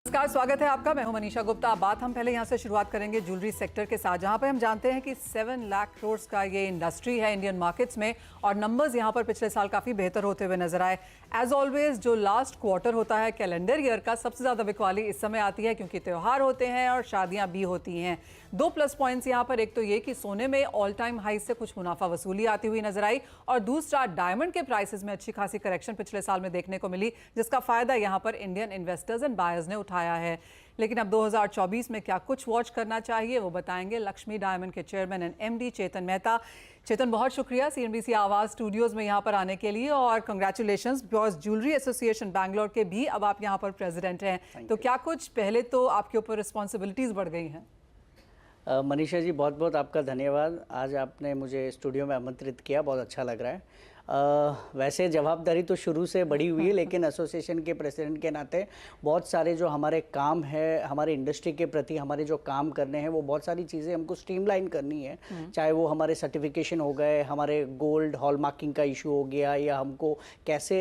नमस्कार, स्वागत है आपका। मैं हूं मनीषा गुप्ता। बात हम पहले यहां से शुरुआत करेंगे ज्वेलरी सेक्टर के साथ, जहां पे हम जानते हैं कि 7 लाख करोड़ का ये इंडस्ट्री है इंडियन मार्केट्स में, और नंबर्स यहां पर पिछले साल काफ़ी बेहतर होते हुए नजर आए। एज ऑलवेज जो लास्ट क्वार्टर होता है कैलेंडर ईयर का, सबसे ज़्यादा बिकवाली इस समय आती है क्योंकि त्यौहार होते हैं और शादियाँ भी होती हैं। 2 प्लस पॉइंट्स यहाँ पर, एक तो ये कि सोने में ऑल टाइम हाई से कुछ मुनाफा वसूली आती हुई नजर आई, और दूसरा डायमंड के प्राइसेस में अच्छी खासी करेक्शन पिछले साल में देखने को मिली, जिसका फायदा यहाँ पर इंडियन इन्वेस्टर्स एंड बायर्स ने उठाया है। लेकिन अब 2024 में क्या कुछ वॉच करना चाहिए वो बताएंगे लक्ष्मी डायमंड के चेयरमैन एंड एमडी चेतन मेहता। चेतन, बहुत शुक्रिया सीएनबीसी आवाज़ स्टूडियोज़ में यहाँ पर आने के लिए, और congratulations because jewellery association Bangalore के भी अब आप यहाँ पर प्रेसिडेंट हैं। तो क्या कुछ पहले तो आपके ऊपर रिस्पॉन्सिबिलिटीज़ बढ़ गई हैं? मनीषा जी, बहुत बहुत आपका धन्यवाद। आज आपने मुझे स्टूडियो में आमंत्रित किया, बहुत अच्छा लग रहा है। वैसे जवाबदारी तो शुरू से बड़ी हुई है, लेकिन एसोसिएशन के प्रेसिडेंट के नाते बहुत सारे जो हमारे काम है, हमारे इंडस्ट्री के प्रति हमारे जो काम करने हैं, वो बहुत सारी चीज़ें हमको स्ट्रीमलाइन करनी है। चाहे वो हमारे सर्टिफिकेशन हो गए, हमारे गोल्ड हॉलमार्किंग का इशू हो गया, या हमको कैसे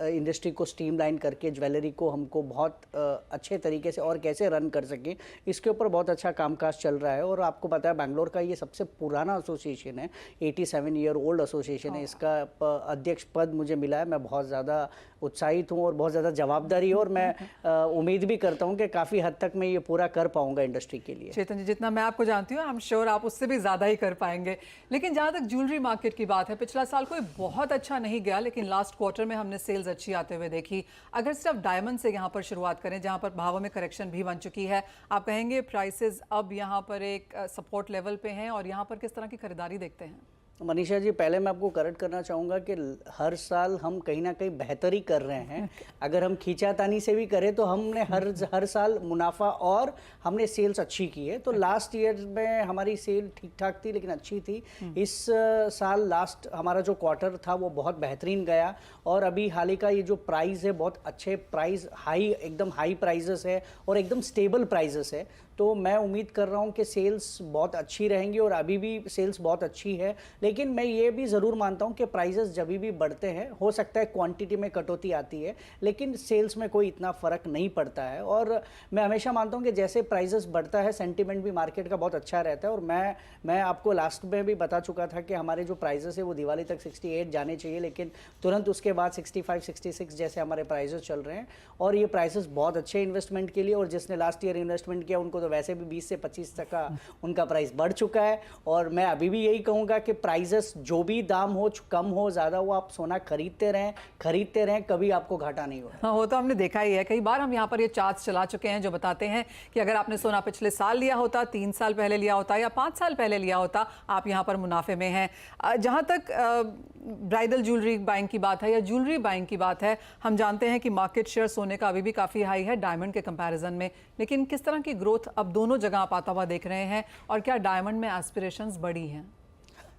इंडस्ट्री को स्ट्रीमलाइन करके ज्वेलरी को हमको बहुत अच्छे तरीके से और कैसे रन कर सकें, इसके ऊपर बहुत अच्छा कामकाज चल रहा है। और आपको पता है बैंगलोर का ये सबसे पुराना एसोसिएशन है, 87 ईयर ओल्ड एसोसिएशन है। इसका अध्यक्ष पद मुझे मिला है। मैं बहुत ज़्यादा उत्साहित हूँ और बहुत ज़्यादा जवाबदारी है, और मैं उम्मीद भी करता हूँ कि काफ़ी हद तक मैं ये पूरा कर पाऊँगा इंडस्ट्री के लिए। चेतन जी, जितना मैं आपको जानती हूँ आई एम श्योर आप उससे भी ज़्यादा ही कर पाएंगे। लेकिन जहाँ तक ज्वेलरी मार्केट की बात है, पिछला साल कोई बहुत अच्छा नहीं गया, लेकिन लास्ट क्वार्टर में हमने सेल्स अच्छी आते हुए देखी। अगर सिर्फ डायमंड से यहाँ पर शुरुआत करें, जहाँ पर भावों में करेक्शन भी बन चुकी है, आप कहेंगे प्राइसेस अब यहाँ पर एक सपोर्ट लेवल पे हैं, और यहाँ पर किस तरह की खरीदारी देखते हैं? मनीषा जी, पहले मैं आपको करेक्ट करना चाहूँगा कि हर साल हम कहीं ना कहीं बेहतरी कर रहे हैं। अगर हम खींचातानी से भी करें तो हमने हर साल मुनाफा और हमने सेल्स अच्छी की है। तो लास्ट ईयर में हमारी सेल ठीक ठाक थी, लेकिन अच्छी थी। इस साल लास्ट हमारा जो क्वार्टर था वो बहुत बेहतरीन गया, और अभी हाल ही का ये जो प्राइस है, बहुत अच्छे प्राइस, एकदम हाई प्राइजेस है और एकदम स्टेबल प्राइजेस है। तो मैं उम्मीद कर रहा हूँ कि सेल्स बहुत अच्छी रहेंगी, और अभी भी सेल्स बहुत अच्छी है। लेकिन मैं ये भी ज़रूर मानता हूँ कि प्राइसेस जब भी बढ़ते हैं, हो सकता है क्वांटिटी में कटौती आती है, लेकिन सेल्स में कोई इतना फ़र्क नहीं पड़ता है। और मैं हमेशा मानता हूँ कि जैसे प्राइसेस बढ़ता है, सेंटीमेंट भी मार्केट का बहुत अच्छा रहता है। और मैं आपको लास्ट में भी बता चुका था कि हमारे जो प्राइसेस है वो दिवाली तक 68 जाने चाहिए, लेकिन तुरंत उसके बाद 65, 66 जैसे हमारे प्राइसेस चल रहे हैं। और ये प्राइसेस बहुत अच्छे इन्वेस्टमेंट के लिए, और जिसने लास्ट ईयर इन्वेस्टमेंट किया उनको तो वैसे भी 20 से 25% उनका प्राइस बढ़ चुका है। और मैं अभी भी यही कहूँगा कि प्राइसेस जो भी दाम हो, कम हो ज़्यादा हो, आप सोना खरीदते रहें, कभी आपको घाटा नहीं हो। हाँ, वो तो हमने देखा ही है। कई बार हम यहाँ पर ये चार्ट्स चला चुके हैं जो बताते हैं कि अगर आपने सोना पिछले साल लिया होता, 3 साल पहले लिया होता, या 5 साल पहले लिया होता, आप यहाँ पर मुनाफे में हैं। जहाँ तक ब्राइडल ज्वेलरी बाइंग की बात है या ज्वेलरी बाइंग की बात है, हम जानते हैं कि मार्केट शेयर सोने का अभी भी काफ़ी हाई है डायमंड के कंपैरिजन में। लेकिन किस तरह की ग्रोथ अब दोनों जगह आप आता हुआ देख रहे हैं, और क्या डायमंड में एस्पिरेशंस बढ़ी हैं?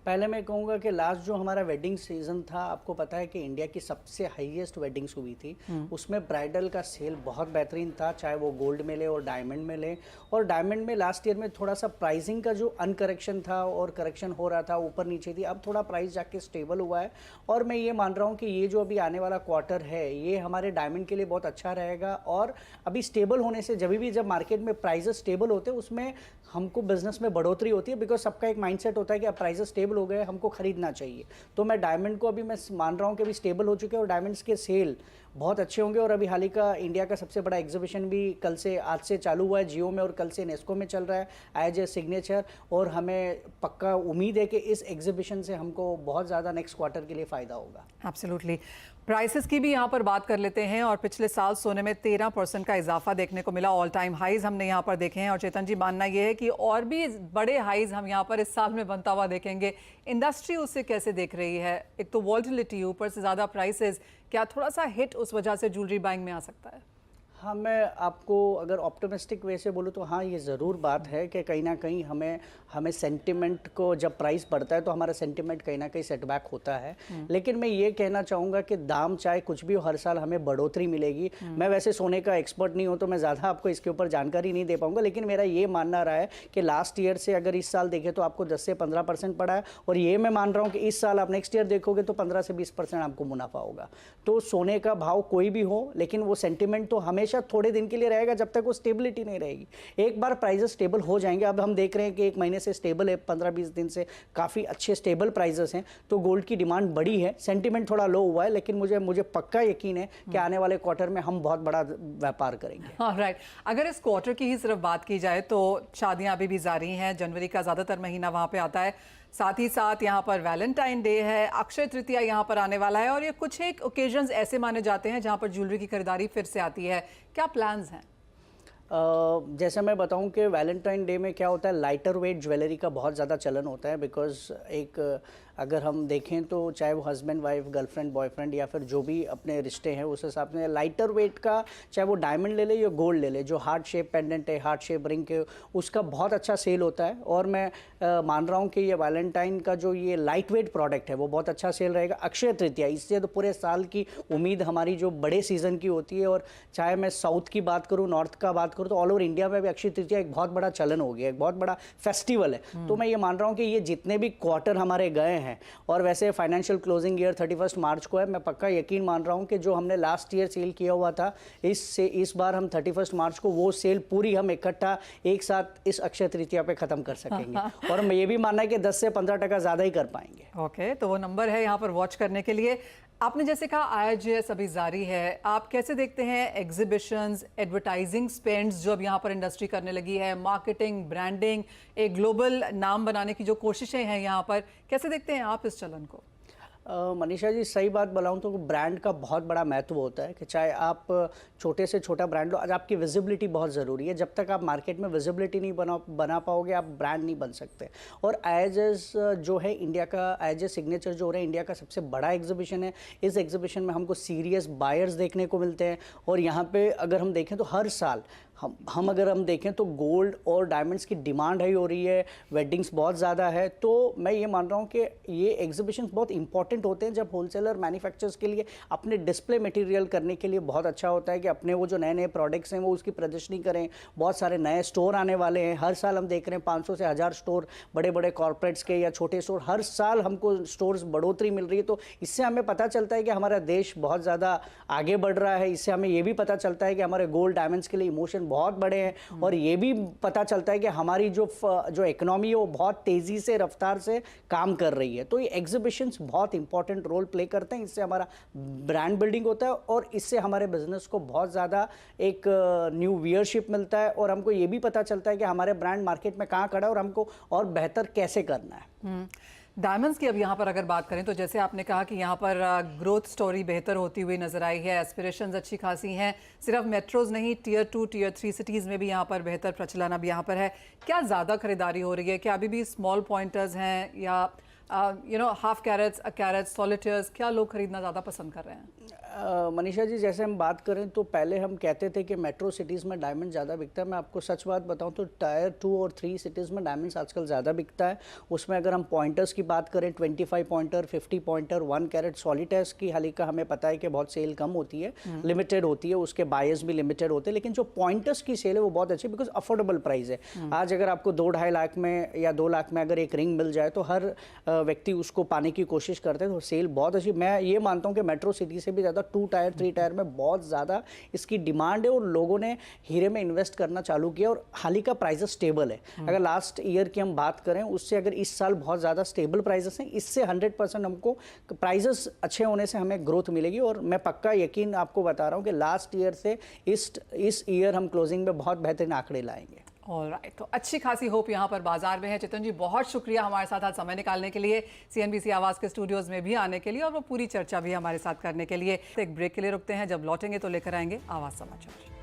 पहले मैं कहूँगा कि लास्ट जो हमारा वेडिंग सीजन था, आपको पता है कि इंडिया की सबसे हाईएस्ट वेडिंग्स हुई थी। उसमें ब्राइडल का सेल बहुत बेहतरीन था, चाहे वो गोल्ड में ले और डायमंड में ले। और डायमंड में लास्ट ईयर में थोड़ा सा प्राइसिंग का जो अनकरेक्शन था, और करेक्शन हो रहा था, ऊपर नीचे थी, अब थोड़ा प्राइस जाके स्टेबल हुआ है। और मैं ये मान रहा हूँ कि ये जो अभी आने वाला क्वार्टर है, ये हमारे डायमंड के लिए बहुत अच्छा रहेगा। और अभी स्टेबल होने से, जब मार्केट में प्राइजेस स्टेबल होते हैं, उसमें हमको बिजनेस में बढ़ोतरी होती है, बिकॉज सबका एक माइंडसेट होता है कि अब प्राइजेस स्टेबल हो गए, हमको खरीदना चाहिए। तो मैं डायमंड को अभी मैं मान रहा हूँ कि अभी स्टेबल हो चुके हैं, और डायमंड्स के सेल बहुत अच्छे होंगे। और अभी हाल ही का इंडिया का सबसे बड़ा एग्जीबिशन भी आज से चालू हुआ है जियो में, और कल से नेस्को में चल रहा है एज ए सिग्नेचर। और हमें पक्का उम्मीद है कि इस एग्जीबिशन से हमको बहुत ज़्यादा नेक्स्ट क्वार्टर के लिए फ़ायदा होगा। एब्सोल्युटली। प्राइसेस की भी यहाँ पर बात कर लेते हैं, और पिछले साल सोने में 13% का इजाफा देखने को मिला। ऑल टाइम हाईज हमने यहाँ पर देखे हैं, और चेतन जी मानना ये है कि और भी बड़े हाईज हम यहाँ पर इस साल में बनता हुआ देखेंगे। इंडस्ट्री उससे कैसे देख रही है? एक तो वॉल्टिलिटी, ऊपर से ज़्यादा प्राइसेस, क्या थोड़ा सा हिट उस वजह से ज्वेलरी बाइंग में आ सकता है? हाँ, मैं आपको अगर ऑप्टिमिस्टिक वे से बोलूँ तो हाँ, ये ज़रूर बात है कि कहीं ना कहीं हमें सेंटिमेंट को, जब प्राइस बढ़ता है तो हमारा सेंटिमेंट कहीं ना कहीं सेटबैक होता है। लेकिन मैं ये कहना चाहूँगा कि दाम चाहे कुछ भी हो, हर साल हमें बढ़ोतरी मिलेगी। मैं वैसे सोने का एक्सपर्ट नहीं हूँ, तो मैं ज़्यादा आपको इसके ऊपर जानकारी नहीं दे पाऊँगा, लेकिन मेरा ये मानना रहा है कि लास्ट ईयर से अगर इस साल देखें तो आपको 10 से 15% पड़ा है। और ये मैं मान रहा हूँ कि इस साल आप नेक्स्ट ईयर देखोगे तो 15 से 20% आपको मुनाफा होगा। तो सोने का भाव कोई भी हो, लेकिन वो सेंटिमेंट तो हमेशा हमेशा थोड़े दिन के लिए रहेगा जब तक वो स्टेबिलिटी नहीं रहेगी। एक बार प्राइजेस स्टेबल हो जाएंगे, अब हम देख रहे हैं कि एक महीने से स्टेबल है, 15-20 दिन से काफ़ी अच्छे स्टेबल प्राइजेस हैं, तो गोल्ड की डिमांड बढ़ी है। सेंटीमेंट थोड़ा लो हुआ है, लेकिन मुझे पक्का यकीन है कि आने वाले क्वार्टर में हम बहुत बड़ा व्यापार करेंगे। राइट, अगर इस क्वार्टर की ही सिर्फ बात की जाए तो शादियां अभी भी जारी हैं, जनवरी का ज़्यादातर महीना वहाँ पे आता है, साथ ही साथ यहाँ पर वैलेंटाइन डे है, अक्षय तृतीया यहाँ पर आने वाला है, और ये कुछ एक ओकेजन्स ऐसे माने जाते हैं जहाँ पर ज्वेलरी की खरीदारी फिर से आती है। क्या प्लान्स हैं? जैसे मैं बताऊं कि वैलेंटाइन डे में क्या होता है, लाइटर वेट ज्वेलरी का बहुत ज़्यादा चलन होता है। बिकॉज एक अगर हम देखें तो चाहे वो हस्बैंड वाइफ, गर्लफ्रेंड बॉयफ्रेंड या फिर जो भी अपने रिश्ते हैं, उस हिसाब से लाइटर वेट का, चाहे वो डायमंड ले ले या गोल्ड ले ले, जो हार्ट शेप पेंडेंट है, हार्ट शेप रिंग के, उसका बहुत अच्छा सेल होता है। और मैं मान रहा हूँ कि ये वैलेंटाइन का जो ये लाइट वेट प्रोडक्ट है वो बहुत अच्छा सेल रहेगा। अक्षय तृतीया, इससे तो पूरे साल की उम्मीद हमारी जो बड़े सीज़न की होती है, और चाहे मैं साउथ की बात करूँ, नॉर्थ का बात करूँ, तो ऑल ओवर इंडिया में भी अक्षय तृतीया एक बहुत बड़ा चलन हो गया, एक बहुत बड़ा फेस्टिवल है। तो मैं ये मान रहा हूँ कि ये जितने भी क्वार्टर हमारे गए हैं, और वैसे फाइनेंशियल क्लोजिंग ईयर 31 मार्च को है, मैं पक्का यकीन मान रहा हूँ कि जो हमने लास्ट ईयर सेल किया हुआ था, इस बार हम 31 मार्च को वो सेल पूरी हम इकट्ठा एक साथ इस अक्षय तृतीया पे खत्म कर सकेंगे। और मैं ये भी मानना है कि 10 से 15% ज़्यादा ही कर पाएंगे। ओके, तो वो नंबर है यहाँ पर वॉच करने के लिए। आपने जैसे कहा IIGS अभी जारी है, आप कैसे देखते हैं एग्जीबिशंस, एडवर्टाइजिंग स्पेंड्स जो अब यहाँ पर इंडस्ट्री करने लगी है, मार्केटिंग, ब्रांडिंग, एक ग्लोबल नाम बनाने की जो कोशिशें हैं यहाँ पर, कैसे देखते हैं आप इस चलन को? मनीषा जी, सही बात बताऊं तो ब्रांड का बहुत बड़ा महत्व होता है कि चाहे आप छोटे से छोटा ब्रांड लो, आज आपकी विजिबिलिटी बहुत ज़रूरी है। जब तक आप मार्केट में विजिबिलिटी नहीं बना पाओगे, आप ब्रांड नहीं बन सकते। और IIGS जो है इंडिया का, IIGS सिग्नेचर जो हो रहा है, इंडिया का सबसे बड़ा एग्जीबिशन है। इस एग्जीबिशन में हमको सीरियस बायर्स देखने को मिलते हैं। और यहाँ पे अगर हम देखें तो हर साल अगर हम देखें तो गोल्ड और डायमंड्स की डिमांड हाई हो रही है, वेडिंग्स बहुत ज़्यादा है। तो मैं ये मान रहा हूँ कि ये एग्जीबिशंस बहुत इंपॉर्टेंट होते हैं, जब होलसेलर मैन्युफैक्चरर्स के लिए अपने डिस्प्ले मटेरियल करने के लिए बहुत अच्छा होता है कि अपने वो जो नए नए प्रोडक्ट्स हैं वो उसकी प्रदर्शनी करें। बहुत सारे नए स्टोर आने वाले हैं, हर साल हम देख रहे हैं 500 से 1000 स्टोर, बड़े बड़े कॉर्पोरेट्स के या छोटे स्टोर, हर साल हमको स्टोर्स बढ़ोतरी मिल रही है। तो इससे हमें पता चलता है कि हमारा देश बहुत ज़्यादा आगे बढ़ रहा है। इससे हमें ये भी पता चलता है कि हमारे गोल्ड डायमंड्स के लिए इमोशन बहुत बड़े हैं। और ये भी पता चलता है कि हमारी जो इकोनॉमी है वो बहुत तेज़ी से, रफ्तार से काम कर रही है। तो ये एग्जीबिशंस बहुत इंपॉर्टेंट रोल प्ले करते हैं। इससे हमारा ब्रांड बिल्डिंग होता है और इससे हमारे बिजनेस को बहुत ज़्यादा एक न्यू व्यूअरशिप मिलता है, और हमको ये भी पता चलता है कि हमारे ब्रांड मार्केट में कहाँ खड़ा है और हमको और बेहतर कैसे करना है। डायमंड्स की अब यहाँ पर अगर बात करें तो जैसे आपने कहा कि यहाँ पर ग्रोथ स्टोरी बेहतर होती हुई नजर आई है, एस्पिरेशंस अच्छी खासी हैं, सिर्फ मेट्रोज नहीं, टियर 2 टियर 3 सिटीज़ में भी यहाँ पर बेहतर प्रचलन अब यहाँ पर है। क्या ज़्यादा खरीदारी हो रही है? क्या अभी भी स्मॉल पॉइंटर्स हैं या हाफ कैरेट्स, कैरेट्स, सॉलिटेयर्स, क्या लोग खरीदना ज़्यादा पसंद कर रहे हैं? मनीषा जी, जैसे हम बात करें तो पहले हम कहते थे कि मेट्रो सिटीज़ में डायमंड ज़्यादा बिकता है। मैं आपको सच बात बताऊं तो टायर 2 और 3 सिटीज़ में डायमंड्स आजकल ज़्यादा बिकता है। उसमें अगर हम पॉइंटर्स की बात करें, 25 पॉइंटर, 50 पॉइंटर, 1 कैरेट सॉलिटेयर्स की हालिका हमें पता है कि बहुत सेल कम होती है, लिमिटेड होती है, उसके बायर्स भी लिमिटेड होते हैं। लेकिन जो पॉइंटर्स की सेल है वो बहुत अच्छी, बिकॉज अफोर्डेबल प्राइस है। आज अगर आपको 2-2.5 लाख में या 2 लाख में अगर एक रिंग मिल जाए तो हर व्यक्ति उसको पाने की कोशिश करते हैं। तो सेल बहुत अच्छी। मैं ये मानता हूँ कि मेट्रो सिटी से भी ज़्यादा 2 टायर 3 टायर में बहुत ज़्यादा इसकी डिमांड है और लोगों ने हीरे में इन्वेस्ट करना चालू किया। और हाल ही का प्राइसेस स्टेबल है। अगर लास्ट ईयर की हम बात करें उससे अगर इस साल बहुत ज़्यादा स्टेबल प्राइसेस हैं, इससे 100% हमको प्राइसेस अच्छे होने से हमें ग्रोथ मिलेगी। और मैं पक्का यकीन आपको बता रहा हूँ कि लास्ट ईयर से इस ईयर हम क्लोजिंग में बहुत बेहतरीन आंकड़े लाएंगे। ऑलराइट, तो अच्छी खासी होप यहाँ पर बाजार में है। चेतन जी, बहुत शुक्रिया हमारे साथ आज समय निकालने के लिए, CNBC आवाज़ के स्टूडियोज़ में भी आने के लिए और वो पूरी चर्चा भी हमारे साथ करने के लिए। एक ब्रेक के लिए रुकते हैं, जब लौटेंगे तो लेकर आएंगे आवाज़ समाचार।